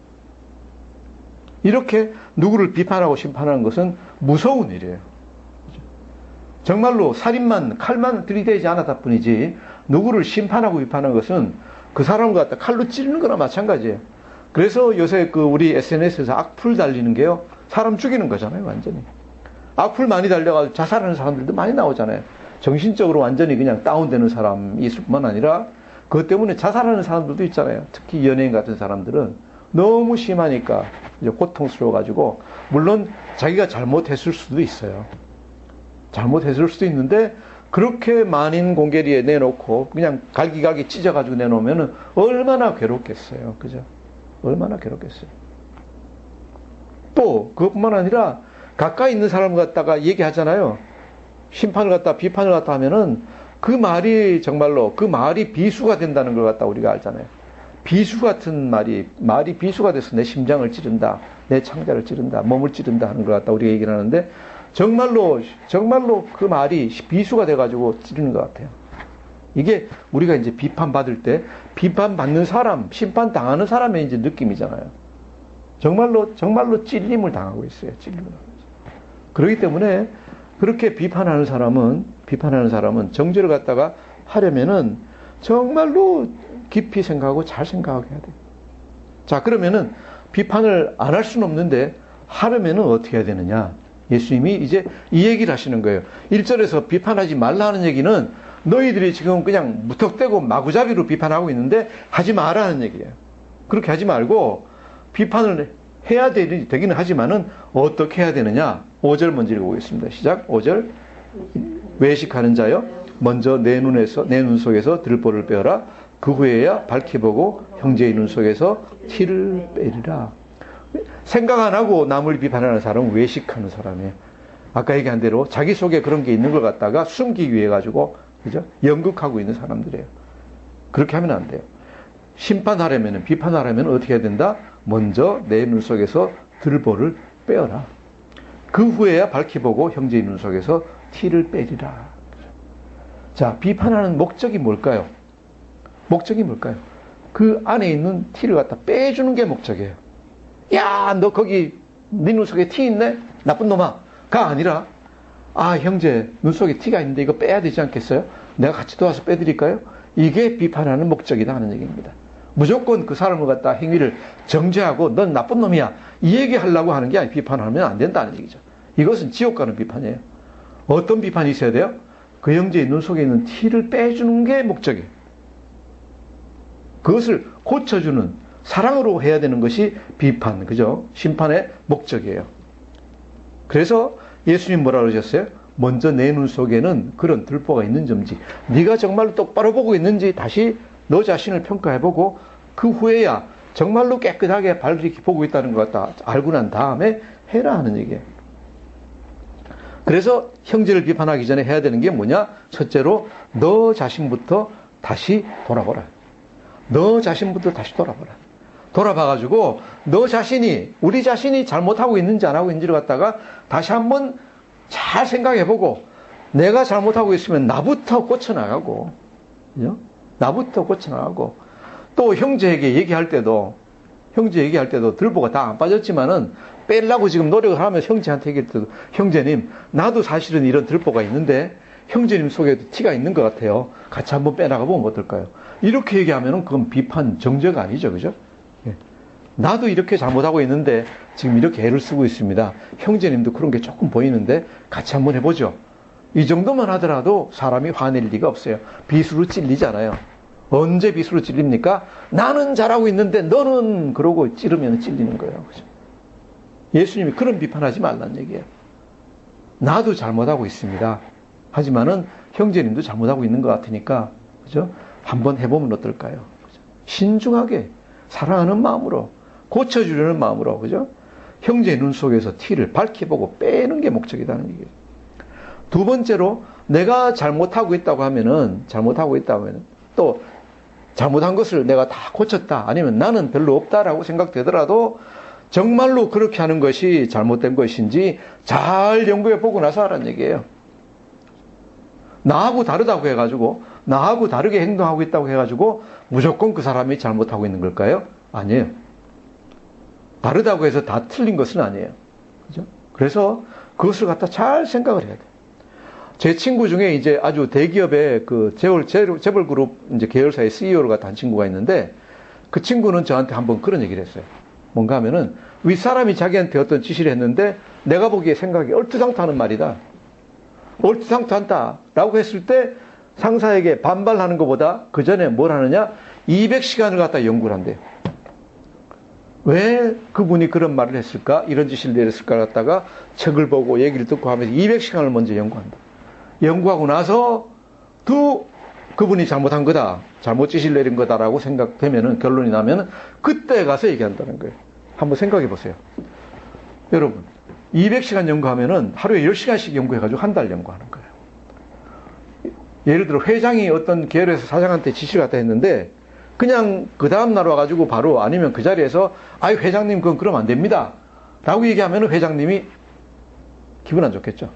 이렇게 누구를 비판하고 심판하는 것은 무서운 일이에요. 그죠? 정말로 살인만, 칼만 들이대지 않았다 뿐이지, 누구를 심판하고 비판하는 것은 그 사람을 갖다 칼로 찌르는 거나 마찬가지예요. 그래서 요새 우리 SNS에서 악플 달리는 게요, 사람 죽이는 거잖아요, 완전히. 악플 많이 달려가지고 자살하는 사람들도 많이 나오잖아요. 정신적으로 완전히 그냥 다운되는 사람이 있을 뿐만 아니라 그것 때문에 자살하는 사람들도 있잖아요. 특히 연예인 같은 사람들은 너무 심하니까 이제 고통스러워가지고, 물론 자기가 잘못했을 수도 있어요. 잘못했을 수도 있는데 그렇게 만인 공개리에 내놓고 그냥 갈기갈기 찢어가지고 내놓으면 얼마나 괴롭겠어요. 그죠? 얼마나 괴롭겠어요. 또 그것뿐만 아니라 가까이 있는 사람을 갖다가 얘기하잖아요. 심판을 갖다 비판을 갖다 하면은 그 말이 정말로 그 말이 비수가 된다는 걸 갖다 우리가 알잖아요. 비수 같은 말이 비수가 돼서 내 심장을 찌른다, 내 창자를 찌른다, 몸을 찌른다 하는 걸 갖다 우리가 얘기를 하는데, 정말로 그 말이 비수가 돼가지고 찌르는 것 같아요. 이게 우리가 이제 비판받을 때 비판받는 사람, 심판당하는 사람의 이제 느낌이잖아요. 정말로 찔림을 당하고 있어요. 찔림을 당하고 있어요. 그렇기 때문에 그렇게 비판하는 사람은 정죄를 갖다가 하려면은 정말로 깊이 생각하고 잘 생각해야 돼요. 자, 그러면은 비판을 안 할 수는 없는데 하려면은 어떻게 해야 되느냐? 예수님이 이제 이 얘기를 하시는 거예요. 1절에서 비판하지 말라는 얘기는 너희들이 지금 그냥 무턱대고 마구잡이로 비판하고 있는데 하지 마라는 얘기예요. 그렇게 하지 말고 비판을 해야 되기는 하지만은 어떻게 해야 되느냐? 5절 먼저 읽어보겠습니다. 시작. 5절. 외식하는 자여 먼저 내 눈 속에서 들보를 빼어라. 그 후에야 밝히 보고 형제의 눈 속에서 티를 빼리라. 생각 안 하고 남을 비판하는 사람은 외식하는 사람이에요. 아까 얘기한 대로 자기 속에 그런 게 있는 걸 갖다가 숨기기 위해 가지고, 그죠? 연극하고 있는 사람들이에요. 그렇게 하면 안 돼요. 심판하려면, 비판하려면 어떻게 해야 된다? 먼저 내 눈 속에서 들보를 빼어라. 그 후에야 밝히 보고 형제의 눈 속에서 티를 빼리라. 자, 비판하는 목적이 뭘까요? 목적이 뭘까요? 그 안에 있는 티를 갖다 빼주는 게 목적이에요. 야, 너 거기 네 눈 속에 티 있네? 나쁜 놈아. 가 아니라, 아, 형제 눈 속에 티가 있는데 이거 빼야 되지 않겠어요? 내가 같이 도와서 빼드릴까요? 이게 비판하는 목적이다 하는 얘기입니다. 무조건 그 사람을 갖다 행위를 정죄하고 넌 나쁜 놈이야, 이 얘기하려고 하는 게 아니라 비판하면 안 된다는 얘기죠. 이것은 지옥 가는 비판이에요. 어떤 비판이 있어야 돼요? 그 형제의 눈 속에 있는 티를 빼주는 게 목적이에요. 그것을 고쳐주는, 사랑으로 해야 되는 것이 비판, 그죠? 심판의 목적이에요. 그래서 예수님 뭐라 그러셨어요? 먼저 내 눈 속에는 그런 들보가 있는지, 네가 정말로 똑바로 보고 있는지 다시 너 자신을 평가해보고 그 후에야 정말로 깨끗하게 밝게 보고 있다는 것 같다 알고 난 다음에 해라 하는 얘기예요. 그래서 형제를 비판하기 전에 해야 되는 게 뭐냐? 첫째로 너 자신부터 다시 돌아보라. 너 자신부터 다시 돌아보라. 돌아봐가지고 너 자신이, 우리 자신이 잘못하고 있는지 안 하고 있는지를 갖다가 다시 한번 잘 생각해보고, 내가 잘못하고 있으면 나부터 고쳐나가고, 그죠? 나부터 고쳐나가고, 또 형제에게 얘기할 때도 들보가 다 안 빠졌지만은 빼려고 지금 노력을 하면 형제한테 얘기할 때도, 형제님, 나도 사실은 이런 들보가 있는데 형제님 속에도 티가 있는 것 같아요. 같이 한번 빼나가 보면 어떨까요? 이렇게 얘기하면은 그건 비판, 정죄가 아니죠, 그죠? 예. 나도 이렇게 잘못하고 있는데 지금 이렇게 애를 쓰고 있습니다. 형제님도 그런 게 조금 보이는데 같이 한번 해보죠. 이 정도만 하더라도 사람이 화낼 리가 없어요. 비수로 찔리잖아요. 언제 비수로 찔립니까? 나는 잘하고 있는데 너는, 그러고 찌르면 찔리는 거예요. 그죠? 예수님이 그런 비판하지 말라는 얘기예요. 나도 잘못하고 있습니다. 하지만은 형제님도 잘못하고 있는 것 같으니까, 그죠? 한번 해보면 어떨까요? 그죠? 신중하게, 사랑하는 마음으로, 고쳐주려는 마음으로, 그죠? 형제의 눈 속에서 티를 밝혀보고 빼는 게 목적이라는 얘기예요. 두 번째로, 내가 잘못하고 있다고 하면은, 또, 잘못한 것을 내가 다 고쳤다. 아니면 나는 별로 없다라고 생각되더라도, 정말로 그렇게 하는 것이 잘못된 것인지 잘 연구해 보고 나서 하라는 얘기예요. 나하고 다르다고 해가지고, 나하고 다르게 행동하고 있다고 해가지고, 무조건 그 사람이 잘못하고 있는 걸까요? 아니에요. 다르다고 해서 다 틀린 것은 아니에요. 그죠? 그래서 그것을 갖다 잘 생각을 해야 돼요. 제 친구 중에 이제 아주 대기업의 그 재벌 그룹 이제 계열사의 CEO를 갖다 한 친구가 있는데, 그 친구는 저한테 한번 그런 얘기를 했어요. 뭔가 하면은, 윗사람이 자기한테 어떤 지시를 했는데, 내가 보기에 생각이 얼토당토하는 말이다. 얼토당토한다. 라고 했을 때, 상사에게 반발하는 것보다 그 전에 뭘 하느냐? 200시간을 갖다 연구를 한대요. 왜 그분이 그런 말을 했을까? 이런 지시를 내렸을까? 갖다가 책을 보고 얘기를 듣고 하면서 200시간을 먼저 연구한다. 연구하고 나서 그분이 잘못한 거다. 잘못 지시를 내린 거다라고 생각되면은, 결론이 나면은 그때 가서 얘기한다는 거예요. 한번 생각해 보세요. 여러분, 200시간 연구하면은 하루에 10시간씩 연구해가지고 한 달 연구하는 거예요. 예를 들어 회장이 어떤 계열에서 사장한테 지시를 갖다 했는데, 그냥 그 다음날 와가지고 바로, 아니면 그 자리에서 아이 회장님 그건 그러면 안 됩니다 라고 얘기하면 회장님이 기분 안 좋겠죠.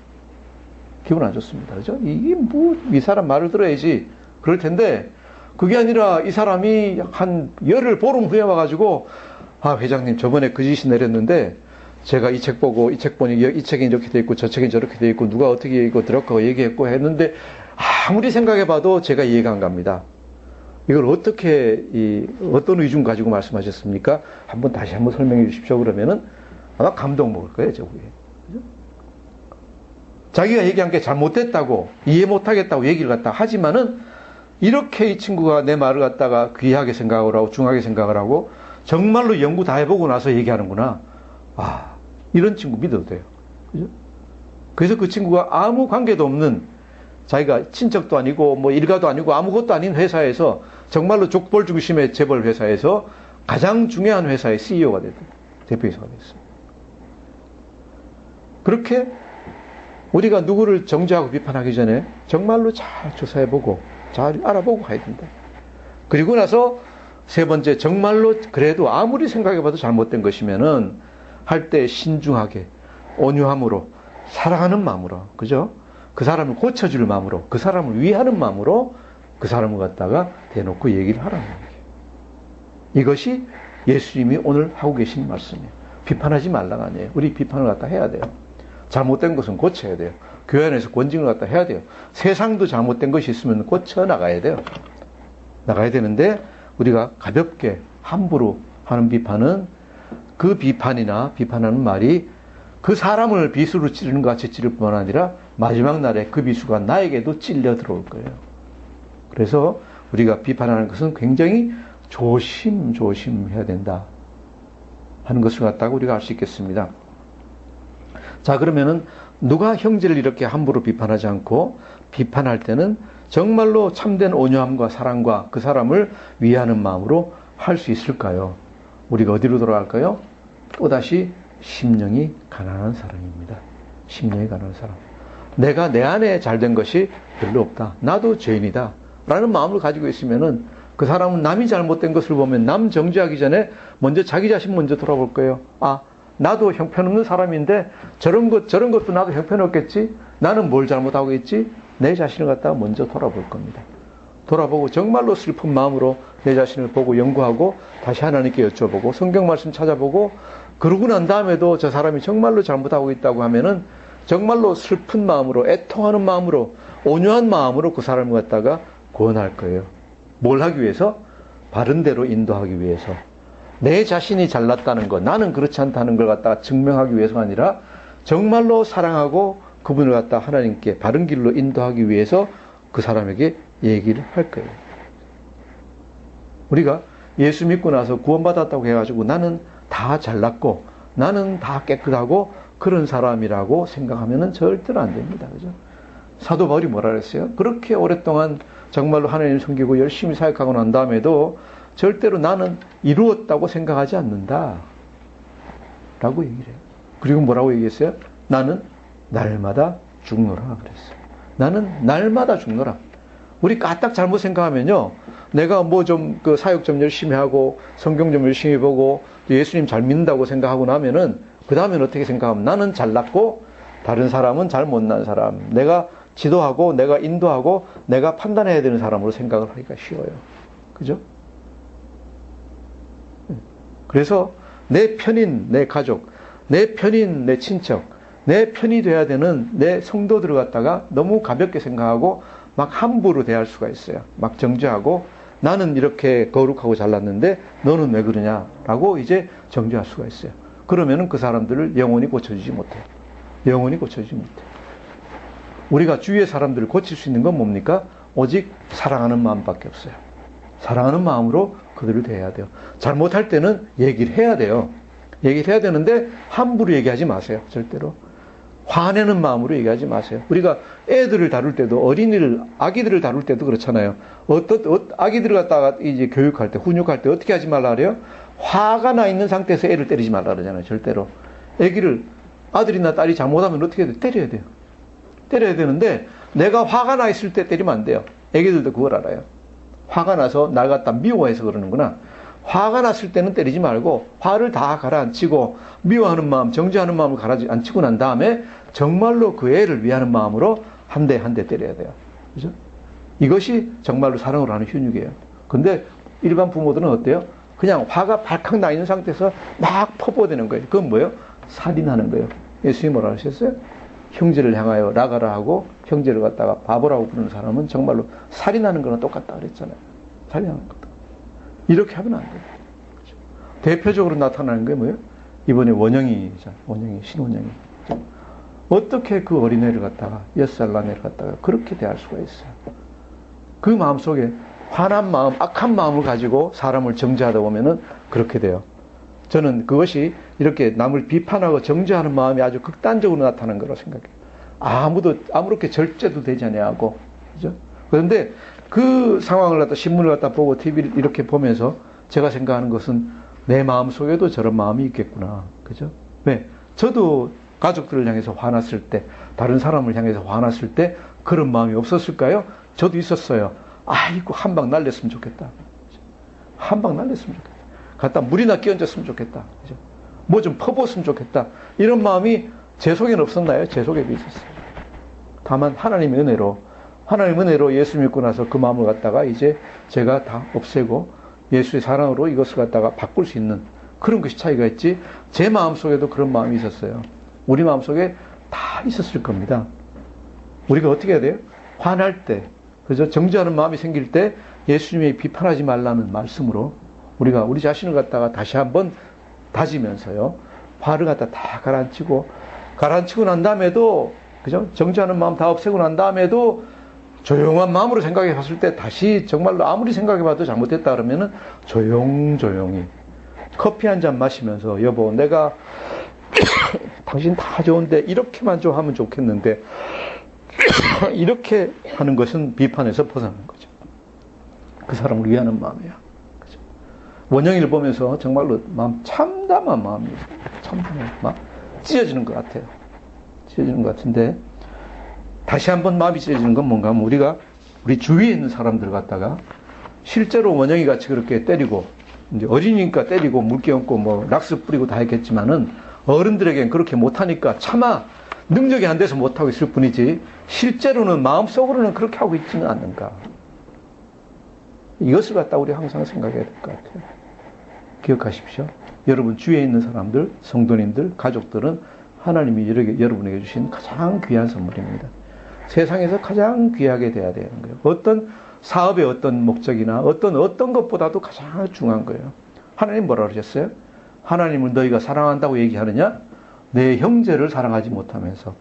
기분 안 좋습니다. 그죠? 이게 뭐 이 사람 말을 들어야지 그럴 텐데, 그게 아니라 이 사람이 한 열흘 보름 후에 와가지고, 아 회장님 저번에 그 지시 내렸는데 제가 이 책 보고, 이 책 보니 이 책이 이렇게 돼 있고 저 책이 저렇게 돼 있고 누가 어떻게 이거 들었고 얘기했고 했는데 아무리 생각해봐도 제가 이해가 안 갑니다. 이걸 어떻게, 어떤 의중 가지고 말씀하셨습니까? 다시 한번 설명해 주십시오. 그러면은 아마 감동 먹을 거예요, 저 후에. 그죠? 자기가 얘기한 게 잘못됐다고, 이해 못하겠다고 얘기를 갖다 하지만은, 이렇게 이 친구가 내 말을 갖다가 귀하게 생각을 하고, 중하게 생각을 하고, 정말로 연구 다 해보고 나서 얘기하는구나. 아, 이런 친구 믿어도 돼요. 그죠? 그래서 그 친구가 아무 관계도 없는, 자기가 친척도 아니고 뭐 일가도 아니고 아무것도 아닌 회사에서, 정말로 족벌 중심의 재벌 회사에서 가장 중요한 회사의 CEO가 됐어요. 대표이사가 됐어요. 그렇게 우리가 누구를 정죄하고 비판하기 전에 정말로 잘 조사해보고 잘 알아보고 가야 된다. 그리고 나서 세 번째, 정말로 그래도 아무리 생각해봐도 잘못된 것이면은 할 때 신중하게, 온유함으로, 사랑하는 마음으로, 그죠? 그 사람을 고쳐줄 마음으로, 그 사람을 위하는 마음으로 그 사람을 갖다가 대놓고 얘기를 하라는 거예요. 이것이 예수님이 오늘 하고 계신 말씀이에요. 비판하지 말라가 아니에요. 우리 비판을 갖다 해야 돼요. 잘못된 것은 고쳐야 돼요. 교회 안에서 권징을 갖다 해야 돼요. 세상도 잘못된 것이 있으면 고쳐 나가야 돼요. 나가야 되는데, 우리가 가볍게 함부로 하는 비판은, 그 비판이나 비판하는 말이 그 사람을 비수로 찌르는 것 같이 찌를 뿐만 아니라 마지막 날에 그 비수가 나에게도 찔려 들어올 거예요. 그래서 우리가 비판하는 것은 굉장히 조심해야 된다 하는 것을 갖다가 우리가 알 수 있겠습니다. 자, 그러면은 누가 형제를 이렇게 함부로 비판하지 않고, 비판할 때는 정말로 참된 온유함과 사랑과 그 사람을 위하는 마음으로 할 수 있을까요? 우리가 어디로 돌아갈까요? 또다시 심령이 가난한 사람입니다. 심령이 가난한 사람. 내가 내 안에 잘된 것이 별로 없다. 나도 죄인이다. 라는 마음을 가지고 있으면은, 그 사람은 남이 잘못된 것을 보면 남 정죄하기 전에 먼저 자기 자신 먼저 돌아볼 거예요. 아, 나도 형편없는 사람인데 저런 것도 나도 형편없겠지? 나는 뭘 잘못하고 있지? 내 자신을 갖다가 먼저 돌아볼 겁니다. 돌아보고 정말로 슬픈 마음으로 내 자신을 보고 연구하고 다시 하나님께 여쭤보고 성경 말씀 찾아보고, 그러고 난 다음에도 저 사람이 정말로 잘못하고 있다고 하면은 정말로 슬픈 마음으로, 애통하는 마음으로, 온유한 마음으로 그 사람을 갖다가 구원할 거예요. 뭘 하기 위해서? 바른 대로 인도하기 위해서. 내 자신이 잘났다는 것, 나는 그렇지 않다는 걸 갖다가 증명하기 위해서가 아니라 정말로 사랑하고 그분을 갖다 하나님께 바른 길로 인도하기 위해서 그 사람에게 얘기를 할 거예요. 우리가 예수 믿고 나서 구원받았다고 해가지고 나는 다 잘났고 나는 다 깨끗하고 그런 사람이라고 생각하면은 절대로 안 됩니다. 그죠? 사도 바울이 뭐라 그랬어요? 그렇게 오랫동안 정말로 하나님을 섬기고 열심히 사역하고 난 다음에도 절대로 나는 이루었다고 생각하지 않는다. 라고 얘기를 해요. 그리고 뭐라고 얘기했어요? 나는 날마다 죽노라 그랬어요. 나는 날마다 죽노라. 우리 까딱 잘못 생각하면요. 내가 뭐 좀 그 사역 좀 열심히 하고 성경 좀 열심히 보고 예수님 잘 믿는다고 생각하고 나면은 그 다음엔 어떻게 생각하면 나는 잘났고 다른 사람은 잘 못난 사람. 내가 지도하고 내가 인도하고 내가 판단해야 되는 사람으로 생각을 하기가 쉬워요. 그죠? 그래서 내 편인 내 가족, 내 편인 내 친척, 내 편이 돼야 되는 내 성도들을 갖다가 너무 가볍게 생각하고 막 함부로 대할 수가 있어요. 막 정죄하고 나는 이렇게 거룩하고 잘났는데 너는 왜 그러냐라고 이제 정죄할 수가 있어요. 그러면은 그 사람들을 영원히 고쳐주지 못해요. 영원히 고쳐주지 못해요. 우리가 주위의 사람들을 고칠 수 있는 건 뭡니까? 오직 사랑하는 마음밖에 없어요. 사랑하는 마음으로 그들을 대해야 돼요. 잘못할 때는 얘기를 해야 돼요. 얘기를 해야 되는데 함부로 얘기하지 마세요. 절대로. 화내는 마음으로 얘기하지 마세요. 우리가 애들을 다룰 때도 아기들을 다룰 때도 그렇잖아요. 아기들을 갖다가 이제 교육할 때, 훈육할 때 어떻게 하지 말라 그래요? 화가 나 있는 상태에서 애를 때리지 말라 그러잖아요. 절대로. 애기를 아들이나 딸이 잘못하면 어떻게 해야 돼요? 때려야 돼요. 때려야 되는데 내가 화가 나 있을 때 때리면 안 돼요. 애기들도 그걸 알아요. 화가 나서 날 갖다 미워해서 그러는구나. 화가 났을 때는 때리지 말고 화를 다 가라앉히고 미워하는 마음, 정죄하는 마음을 가라앉히고 난 다음에 정말로 그 애를 위하는 마음으로 한 대 한 대 때려야 돼요. 그죠? 이것이 정말로 사랑으로 하는 훈육이에요. 근데 일반 부모들은 어때요? 그냥 화가 발칵 나 있는 상태에서 막 퍼부어대는 거예요. 그건 뭐예요? 살인하는 거예요. 예수님이 뭐라 하셨어요? 형제를 향하여 라가라 하고 형제를 갖다가 바보라고 부르는 사람은 정말로 살인하는 거랑 똑같다 그랬잖아요. 살인하는 것도. 이렇게 하면 안 돼요. 그렇죠? 대표적으로 나타나는 게 뭐예요? 이번에 신원영이. 어떻게 그 어린애를 갖다가, 6살 난 애를 갖다가 그렇게 대할 수가 있어요. 그 마음속에 화난 마음, 악한 마음을 가지고 사람을 정죄하다 보면은 그렇게 돼요. 저는 그것이 이렇게 남을 비판하고 정죄하는 마음이 아주 극단적으로 나타나는 거라고 생각해요. 아무렇게 절제도 되지 않냐고. 그죠? 그런데 그 상황을 갖다 신문을 갖다 보고 TV를 이렇게 보면서 제가 생각하는 것은 내 마음 속에도 저런 마음이 있겠구나. 그죠? 왜? 저도 가족들을 향해서 화났을 때, 다른 사람을 향해서 화났을 때 그런 마음이 없었을까요? 저도 있었어요. 아이고, 한 방 날렸으면 좋겠다. 한 방 날렸으면 좋겠다. 갖다 물이나 끼얹었으면 좋겠다. 그죠? 뭐 좀 퍼부었으면 좋겠다. 이런 마음이 제 속에는 없었나요? 제 속에도 있었어요. 다만 하나님의 은혜로 예수 믿고 나서 그 마음을 갖다가 이제 제가 다 없애고 예수의 사랑으로 이것을 갖다가 바꿀 수 있는 그런 것이 차이가 있지, 제 마음 속에도 그런 마음이 있었어요. 우리 마음 속에 다 있었을 겁니다. 우리가 어떻게 해야 돼요? 화날 때, 그죠? 정죄하는 마음이 생길 때 예수님이 비판하지 말라는 말씀으로 우리가 우리 자신을 갖다가 다시 한번 다지면서요, 화를 갖다 다 가라앉히고 난 다음에도, 그죠? 정죄하는 마음 다 없애고 난 다음에도 조용한 마음으로 생각해 봤을 때 다시 정말로 아무리 생각해 봐도 잘못됐다 그러면은 조용히 커피 한 잔 마시면서, 여보, 내가 당신 다 좋은데 이렇게만 좀 하면 좋겠는데 이렇게 하는 것은 비판에서 벗어나는 거죠. 그 사람을 위하는 마음이야. 그죠? 원영이를 보면서 정말로 참담한 마음이에요. 참담한 마음. 찢어지는 것 같아요. 찢어지는 것 같은데, 다시 한번 마음이 찢어지는 건 뭔가 하면 우리 주위에 있는 사람들 갖다가 실제로 원영이 같이 그렇게 때리고, 이제 어린이니까 때리고 물개 얹고 뭐 락스 뿌리고 다 했겠지만은 어른들에겐 그렇게 못하니까 차마 능력이 안 돼서 못하고 있을 뿐이지 실제로는 마음속으로는 그렇게 하고 있지는 않는가. 이것을 갖다 우리 항상 생각해야 될 것 같아요. 기억하십시오. 여러분 주위에 있는 사람들, 성도님들, 가족들은 하나님이 여러분에게 주신 가장 귀한 선물입니다. 세상에서 가장 귀하게 돼야 되는 거예요. 어떤 사업의 어떤 목적이나 어떤 것보다도 가장 중요한 거예요. 하나님 뭐라 그러셨어요? 하나님을 너희가 사랑한다고 얘기하느냐? 내 형제를 사랑하지 못하면서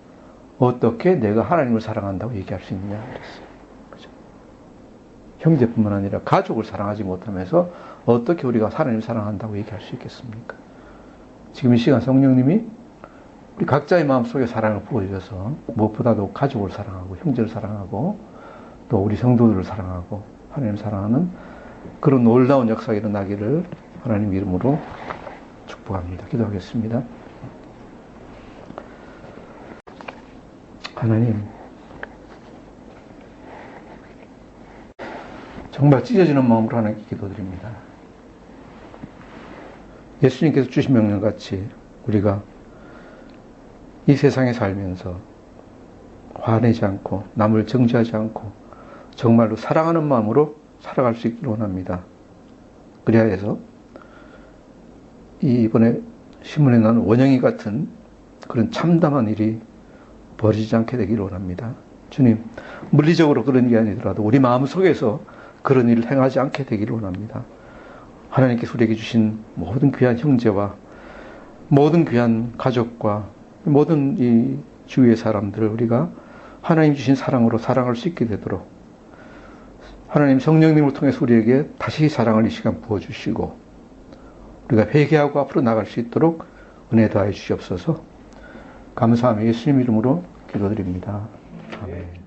어떻게 내가 하나님을 사랑한다고 얘기할 수 있느냐 그랬어요. 그죠? 형제뿐만 아니라 가족을 사랑하지 못하면서 어떻게 우리가 하나님을 사랑한다고 얘기할 수 있겠습니까? 지금 이 시간 성령님이 우리 각자의 마음속에 사랑을 부어주셔서 무엇보다도 가족을 사랑하고 형제를 사랑하고 또 우리 성도들을 사랑하고 하나님 사랑하는 그런 놀라운 역사가 일어나기를 하나님 이름으로 축복합니다. 기도하겠습니다. 하나님, 정말 찢어지는 마음으로 하나님께 기도드립니다. 예수님께서 주신 명령같이 우리가 이 세상에 살면서 화내지 않고 남을 정죄하지 않고 정말로 사랑하는 마음으로 살아갈 수 있기를 원합니다. 그래야 해서 이번에 신문에 나온 원영이 같은 그런 참담한 일이 벌어지지 않게 되기를 원합니다. 주님, 물리적으로 그런 일이 아니더라도 우리 마음속에서 그런 일을 행하지 않게 되기를 원합니다. 하나님께서 우리에게 주신 모든 귀한 형제와 모든 귀한 가족과 모든 이 주위의 사람들을 우리가 하나님 주신 사랑으로 사랑할 수 있게 되도록 하나님 성령님을 통해서 우리에게 다시 사랑을 이 시간 부어주시고 우리가 회개하고 앞으로 나갈 수 있도록 은혜 더하여 주시옵소서. 감사하며 예수님 이름으로 기도드립니다. 아멘.